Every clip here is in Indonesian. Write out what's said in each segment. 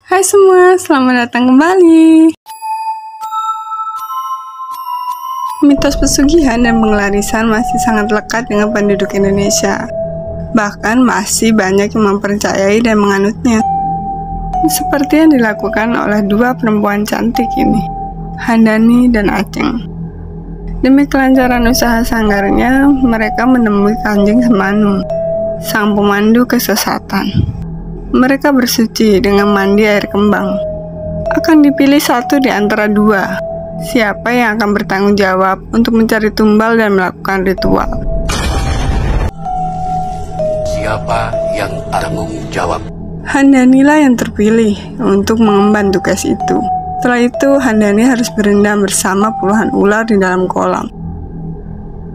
Hai semua, selamat datang kembali. Mitos pesugihan dan pengelarisan masih sangat lekat dengan penduduk Indonesia. Bahkan masih banyak yang mempercayai dan menganutnya. Seperti yang dilakukan oleh dua perempuan cantik ini, Handani dan Aceng. Demi kelancaran usaha sanggarnya, mereka menemui Kanjeng Semanu, sang pemandu kesesatan. Mereka bersuci dengan mandi air kembang. Akan dipilih satu di antara dua, siapa yang akan bertanggung jawab untuk mencari tumbal dan melakukan ritual. Siapa yang tanggung jawab? Handanilah yang terpilih untuk mengemban tugas itu. Setelah itu, Handani harus berendam bersama puluhan ular di dalam kolam.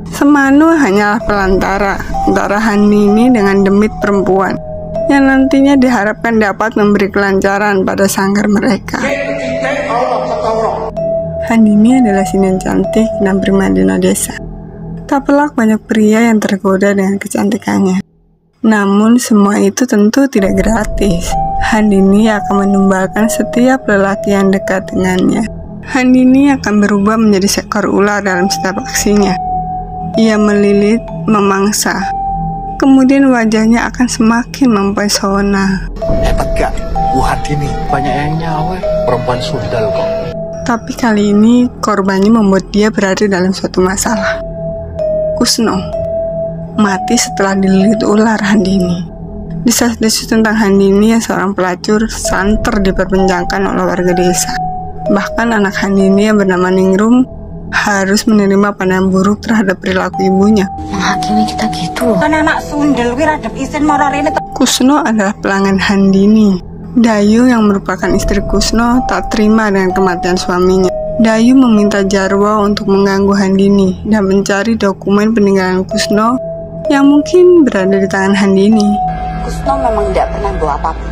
Semanu hanyalah pelantara antara Handini dengan demit perempuan yang nantinya diharapkan dapat memberi kelancaran pada sanggar mereka. Handini adalah sinden cantik dan primadona desa. Tak pelak banyak pria yang tergoda dengan kecantikannya. Namun semua itu tentu tidak gratis. Handini akan menumbalkan setiap lelaki yang dekat dengannya. Handini akan berubah menjadi seekor ular dalam setiap aksinya. Ia melilit, memangsa. Kemudian wajahnya akan semakin mempesona. Hebat gak? Bu Handini banyak yang nyawa. Perempuan sundal kok. Tapi kali ini korbannya membuat dia berada dalam suatu masalah. Kusno mati setelah dililit ular Handini. Desas-desus tentang Handini yang seorang pelacur santer diperbincangkan oleh warga desa. Bahkan anak Handini yang bernama Ningrum harus menerima pandangan buruk terhadap perilaku ibunya. Menghakimi kita gitu loh. Kan anak sundel wira adep isin moro rene. Kusno adalah pelanggan Handini. Dayu yang merupakan istri Kusno tak terima dengan kematian suaminya. Dayu meminta Jarwo untuk mengganggu Handini dan mencari dokumen peninggalan Kusno yang mungkin berada di tangan Handini. Kusno memang tidak pernah bawa apapun.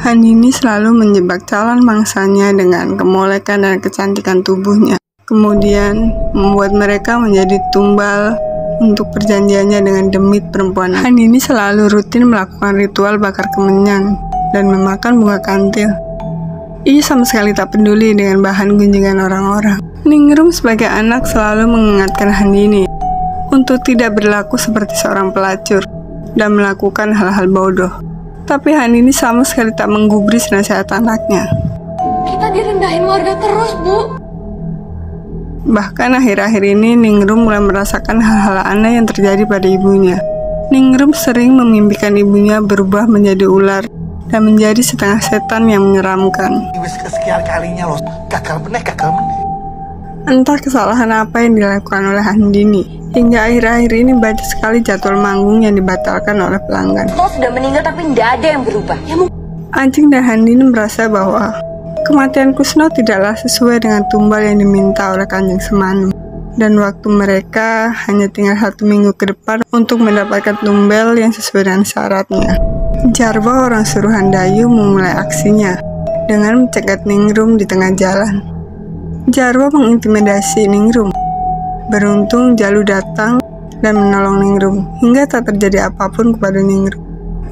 Handini selalu menjebak calon mangsanya dengan kemolekan dan kecantikan tubuhnya. Kemudian membuat mereka menjadi tumbal untuk perjanjiannya dengan demit perempuan. Handini selalu rutin melakukan ritual bakar kemenyan dan memakan bunga kantil. Ia sama sekali tak peduli dengan bahan gunjingan orang-orang. Ningrum sebagai anak selalu mengingatkan Handini untuk tidak berlaku seperti seorang pelacur dan melakukan hal-hal bodoh. Tapi Handini sama sekali tak menggubris nasihat anaknya. Kita direndahin warga terus, Bu. Bahkan akhir-akhir ini Ningrum mulai merasakan hal-hal aneh yang terjadi pada ibunya. Ningrum sering memimpikan ibunya berubah menjadi ular dan menjadi setengah setan yang menyeramkan. Wis kesekian kalinya loh, gagal meneh. Entah kesalahan apa yang dilakukan oleh Handini, hingga akhir-akhir ini banyak sekali jadwal manggung yang dibatalkan oleh pelanggan. Kusno sudah meninggal tapi tidak ada yang berubah. Aceng dan Handini merasa bahwa kematian Kusno tidaklah sesuai dengan tumbal yang diminta oleh Kanjeng Semanu. Dan waktu mereka hanya tinggal 1 minggu ke depan untuk mendapatkan tumbal yang sesuai dengan syaratnya. Jarwo, orang suruhan Dayu, memulai aksinya dengan mencegat Ningrum di tengah jalan. Jarwo mengintimidasi Ningrum. Beruntung Jalu datang dan menolong Ningrum hingga tak terjadi apapun kepada Ningrum.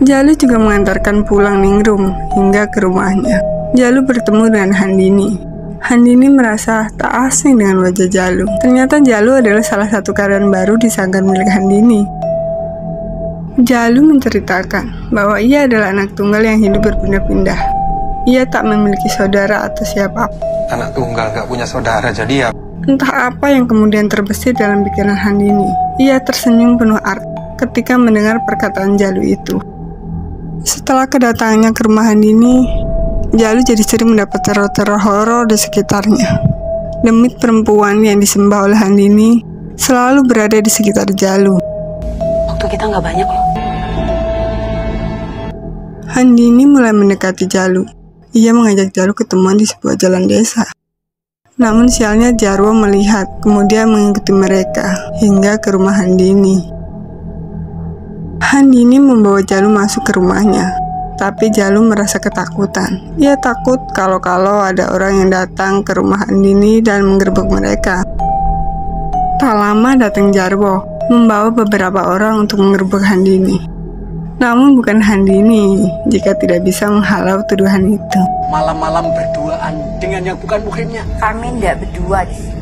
Jalu juga mengantarkan pulang Ningrum hingga ke rumahnya. Jalu bertemu dengan Handini. Handini merasa tak asing dengan wajah Jalu. Ternyata Jalu adalah salah satu karyawan baru di sanggar milik Handini. Jalu menceritakan bahwa ia adalah anak tunggal yang hidup berpindah-pindah. Ia tak memiliki saudara atau siapapun. Anak tunggal gak punya saudara, jadi ya. Entah apa yang kemudian terbesit dalam pikiran Handini. Ia tersenyum penuh arti ketika mendengar perkataan Jalu itu. Setelah kedatangannya ke rumah Handini, Jalu jadi sering mendapat teror-teror horor di sekitarnya. Demit perempuan yang disembah oleh Handini selalu berada di sekitar Jalu. Waktu kita nggak banyak loh. Handini mulai mendekati Jalu. Ia mengajak Jalu ketemuan di sebuah jalan desa. Namun sialnya Jarwo melihat, kemudian mengikuti mereka hingga ke rumah Handini. Handini membawa Jalu masuk ke rumahnya. Tapi Jalu merasa ketakutan. Ia takut kalau ada orang yang datang ke rumah Handini dan menggerebek mereka. Tak lama datang Jarwo, membawa beberapa orang untuk menggerebek Handini. Namun bukan Handini jika tidak bisa menghalau tuduhan itu. malam-malam berduaan dengan yang bukan muhrimnya. Kami tidak berdua di sini.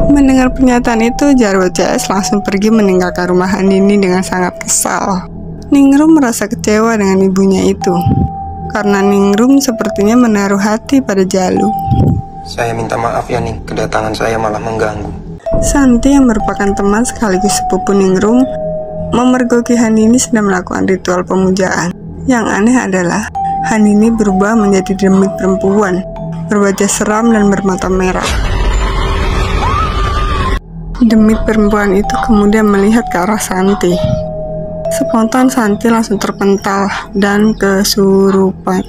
Mendengar pernyataan itu, Jarwo CS langsung pergi meninggalkan rumah Handini dengan sangat kesal. Ningrum merasa kecewa dengan ibunya itu, karena Ningrum sepertinya menaruh hati pada Jalu. Saya minta maaf ya Ning, kedatangan saya malah mengganggu. Santi yang merupakan teman sekaligus sepupu Ningrum memergoki Handini sedang melakukan ritual pemujaan. Yang aneh adalah Handini berubah menjadi demit perempuan, berwajah seram dan bermata merah. Demit perempuan itu kemudian melihat ke arah Santi. Spontan Santi langsung terpental dan kesurupan.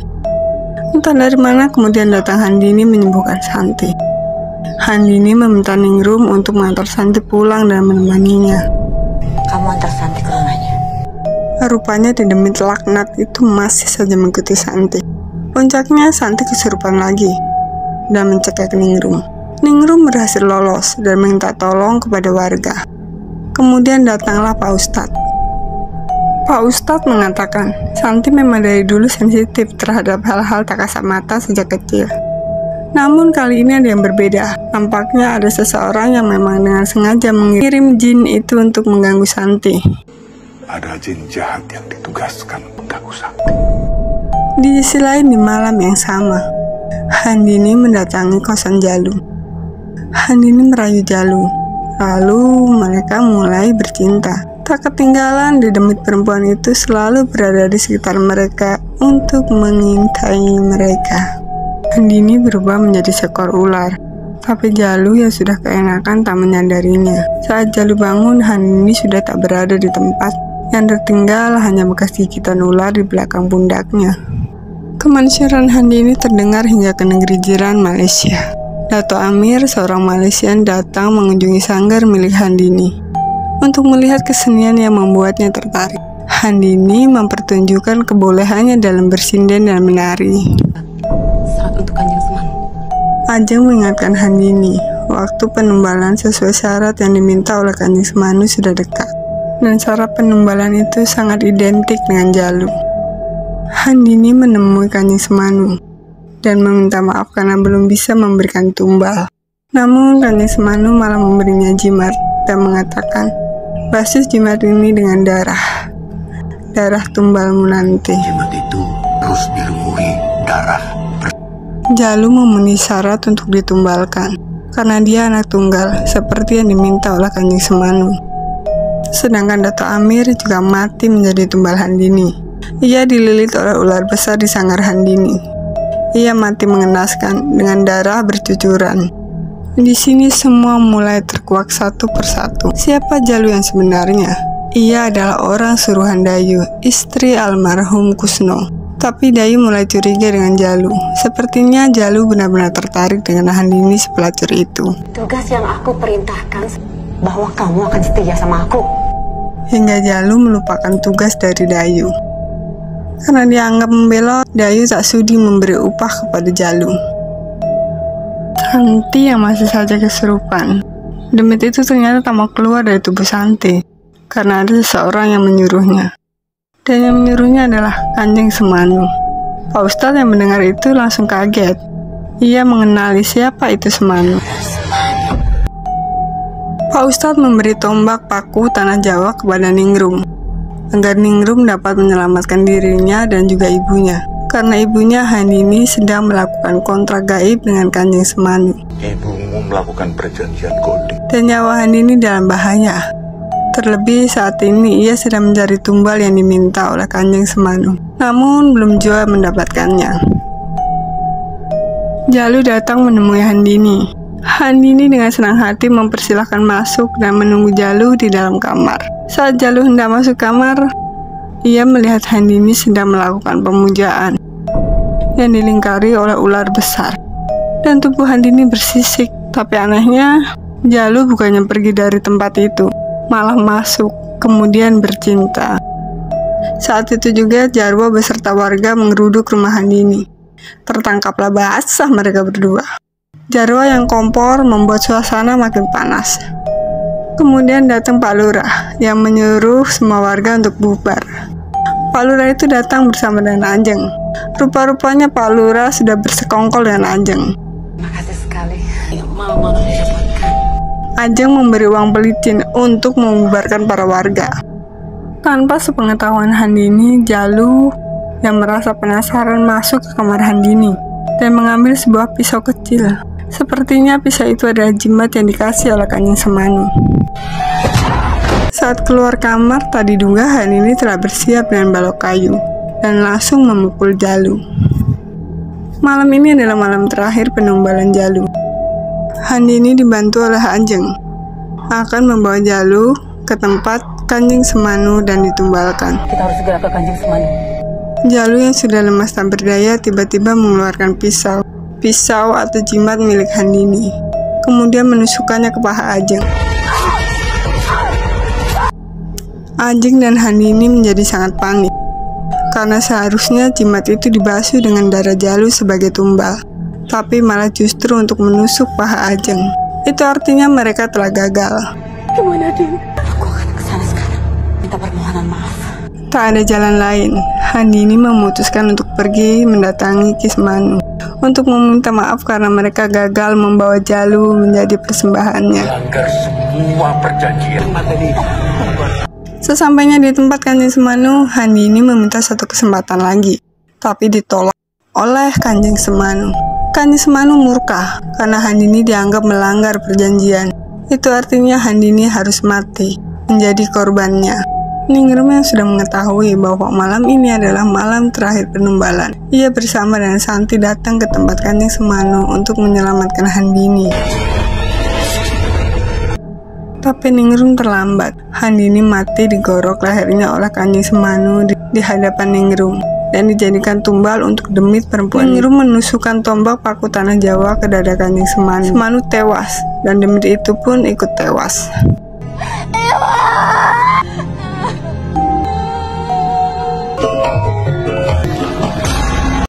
Entah dari mana kemudian datang Handini menyembuhkan Santi. Handini meminta Ningrum untuk mengantar Santi pulang dan menemaninya. Kamu antar Santi ke rumahnya. Rupanya di demit laknat itu masih saja mengikuti Santi. Puncaknya Santi kesurupan lagi dan mencekik Ningrum. Ningrum berhasil lolos dan minta tolong kepada warga. Kemudian datanglah Pak Ustadz. Pak Ustadz mengatakan, Santi memang dari dulu sensitif terhadap hal-hal tak kasat mata sejak kecil. Namun kali ini ada yang berbeda. Nampaknya ada seseorang yang memang dengan sengaja mengirim jin itu untuk mengganggu Santi. Ada jin jahat yang ditugaskan mengganggu Santi. Di sisi lain, di malam yang sama, Handini mendatangi kosan Jalu. Handini merayu Jalu. Lalu mereka mulai bercinta. Tak ketinggalan, di demit perempuan itu selalu berada di sekitar mereka untuk mengintai mereka. Handini berubah menjadi seekor ular, tapi Jalu yang sudah keenakan tak menyadarinya. Saat Jalu bangun, Handini sudah tak berada di tempat. Yang tertinggal hanya bekas gigitan ular di belakang pundaknya. Kemanusiaan Handini terdengar hingga ke negeri jiran Malaysia. Dato Amir, seorang Malaysian, datang mengunjungi sanggar milik Handini untuk melihat kesenian yang membuatnya tertarik. Handini mempertunjukkan kebolehannya dalam bersinden dan menari. Syarat untuk Kanjeng Semanu. Ajeng mengingatkan Handini, waktu penumbalan sesuai syarat yang diminta oleh Kanjeng Semanu sudah dekat, dan syarat penumbalan itu sangat identik dengan Jalu. Handini menemui Kanjeng Semanu dan meminta maaf karena belum bisa memberikan tumbal. Namun Kanjeng Semanu malah memberinya jimat dan mengatakan, basis jimat ini dengan darah tumbalmu nanti. Jimat itu terus dilumuri darah. Jalu memenuhi syarat untuk ditumbalkan karena dia anak tunggal seperti yang diminta oleh Kanjeng Semanu. Sedangkan Dato Amir juga mati menjadi tumbal Handini. Ia dililit oleh ular besar di sanggar Handini. Ia mati mengenaskan dengan darah bercucuran. Di sini semua mulai terkuak satu persatu. Siapa Jalu yang sebenarnya? Ia adalah orang suruhan Dayu, istri almarhum Kusno. Tapi Dayu mulai curiga dengan Jalu. Sepertinya Jalu benar-benar tertarik dengan Handini si pelacur itu. Tugas yang aku perintahkan bahwa kamu akan setia sama aku. Hingga Jalu melupakan tugas dari Dayu. Karena dianggap membelot, Dayu tak sudi memberi upah kepada Jalu. Santi yang masih saja kesurupan. Demit itu ternyata tak mau keluar dari tubuh Santi karena ada seseorang yang menyuruhnya. Dan yang menyuruhnya adalah Kanjeng Semanu. Pak Ustadz yang mendengar itu langsung kaget. Ia mengenali siapa itu Semanu. Pak Ustadz memberi tombak paku tanah Jawa kepada Ningrum agar Ningrum dapat menyelamatkan dirinya dan juga ibunya. Karena ibunya Handini sedang melakukan kontrak gaib dengan Kanjeng Semanu. Ibumu melakukan perjanjian kode. Dan nyawa Handini dalam bahaya. Terlebih saat ini ia sedang mencari tumbal yang diminta oleh Kanjeng Semanu. Namun belum juga mendapatkannya. Jalu datang menemui Handini. Handini dengan senang hati mempersilahkan masuk dan menunggu Jalu di dalam kamar. Saat Jalu hendak masuk kamar, ia melihat Handini sedang melakukan pemujaan yang dilingkari oleh ular besar. Dan tubuh Handini bersisik. Tapi anehnya, Jalu bukannya pergi dari tempat itu, malah masuk, kemudian bercinta. Saat itu juga Jarwo beserta warga mengeruduk rumah Handini. Tertangkaplah basah mereka berdua. Jarwo yang kompor membuat suasana makin panas. Kemudian datang Pak Lurah yang menyuruh semua warga untuk bubar. Pak Lurah itu datang bersama dengan Ajeng. Rupa-rupanya Pak Lurah sudah bersekongkol dengan Ajeng. Makasih sekali. Mama merepotkan. Ajeng memberi uang pelicin untuk membubarkan para warga. Tanpa sepengetahuan Handini, Jalu yang merasa penasaran masuk ke kamar Handini dan mengambil sebuah pisau kecil. Sepertinya pisau itu adalah jimat yang dikasih oleh Kanjeng Semanu. Saat keluar kamar, tak diduga Handini telah bersiap dengan balok kayu dan langsung memukul Jalu. Malam ini adalah malam terakhir penumbalan Jalu. Handini dibantu oleh Ajeng akan membawa Jalu ke tempat Kanjeng Semanu dan ditumbalkan. Kita harus segera ke Kanjeng Semanu. Jalu yang sudah lemas tak berdaya tiba-tiba mengeluarkan pisau atau jimat milik Handini, kemudian menusukkannya ke paha Ajeng. Ajeng dan Handini menjadi sangat panik, karena seharusnya jimat itu dibasuh dengan darah Jalu sebagai tumbal, tapi malah justru untuk menusuk paha Ajeng. Itu artinya mereka telah gagal. Gimana, Din? Aku akan ke sana sekarang. Minta permohonan maaf. Tak ada jalan lain. Handini memutuskan untuk pergi mendatangi Ki Semanu untuk meminta maaf karena mereka gagal membawa Jalu menjadi persembahannya. Melanggar semua perjanjian. Sesampainya di tempat Kanjeng Semanu, Handini meminta satu kesempatan lagi, tapi ditolak oleh Kanjeng Semanu. Kanjeng Semanu murka karena Handini dianggap melanggar perjanjian. Itu artinya Handini harus mati, menjadi korbannya. Ningrum yang sudah mengetahui bahwa malam ini adalah malam terakhir penumbalan, ia bersama dengan Santi datang ke tempat Kanjeng Semanu untuk menyelamatkan Handini. Tapi Ningrum terlambat. Handini mati digorok lehernya oleh Kanjeng Semanu di hadapan Ningrum dan dijadikan tumbal untuk demit perempuan. Ningrum menusukkan tombak paku tanah Jawa ke dada Kanjeng Semanu. Semanu tewas dan demit itu pun ikut tewas.